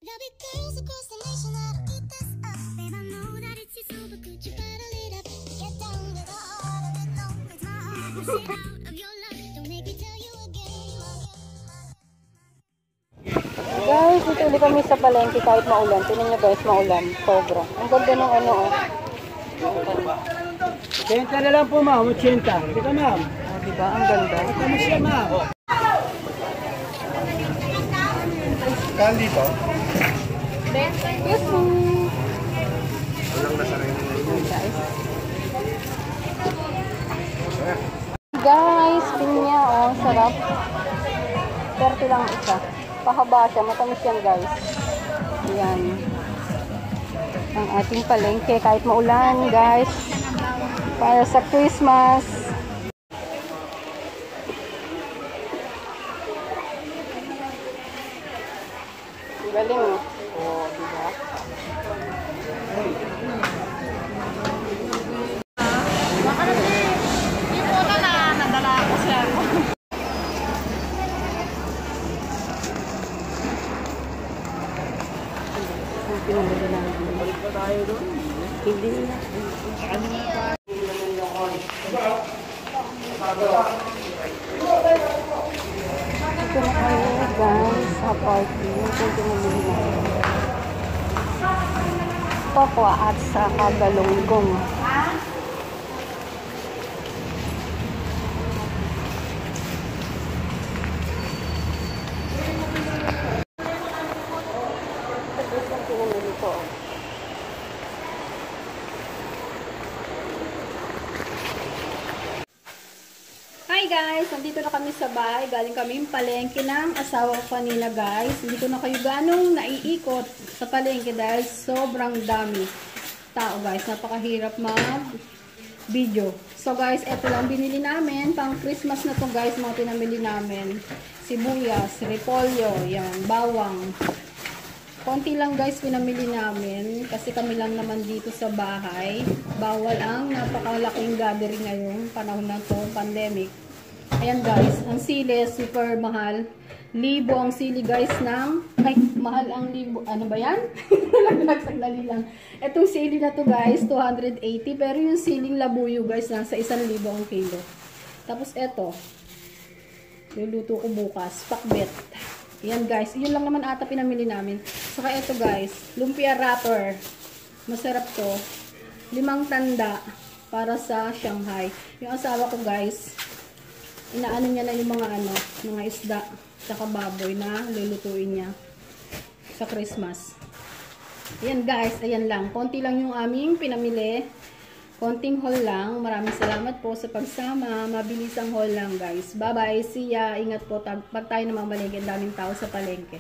Guys, dito ulit kami sa palengke kahit maulan. Tingnan nyo guys, maulan. Sobra. Ang ganda ng ano oh. 80 na lang po ma'am, 80. Dito ma'am. Oh, diba? Ang ganda. Kami siya ma'am. Kan dito? Yes, mo. Walang nasa rin. Guys, pinya oh, sarap. 30 lang isa. Pahaba siya, matamis yan guys. Ayan. Ang ating palengke kahit maulan guys. Para sa Christmas. Galing oh. Oh, diba? Pinamili namin. Balik pa tayo doon. Hindi na. Ano na pa? Ito na kayo guys sa party. Ito yung pinamili namin. Tokwa at sa kagalonggong. Hi guys! Nandito na kami sa bahay. Galing kami palengke ng asawa ko kanina guys. Hindi ko na kayo ganong naiikot sa palengke dahil sobrang dami tao guys. Napakahirap mag-video. So guys, eto lang binili namin. Pang Christmas na to guys, mga pinamili namin. Sibuyas, repolyo, yan, bawang. Konti lang guys pinamili namin kasi kami lang naman dito sa bahay. Bawal ang napakalaking gathering ngayong panahon na to, pandemic. Ayan guys, ang sili super mahal. Libo ang sili guys ng, ay mahal ang libo, ano ba yan? Nagsagdali lang. Etong sili na to guys, 280 pero yung siling labuyo guys nasa 1,000 ang kilo. Tapos eto, luluto ko bukas, pakbet. Yan guys, yun lang naman ata pinamili namin. Saka ito guys, lumpia wrapper. Masarap to. 5 tanda para sa Shanghai. Yung asawa ko guys, inaano niya na yung mga isda, saka baboy na lulutuin niya sa Christmas. Yan guys, ayan lang. Konti lang yung aming pinamili. Konting haul lang. Maraming salamat po sa pagsama. Mabilis ang haul lang guys. Bye bye. See ya. Ingat po. Pag tayo namamalengke, daming tao sa palengke.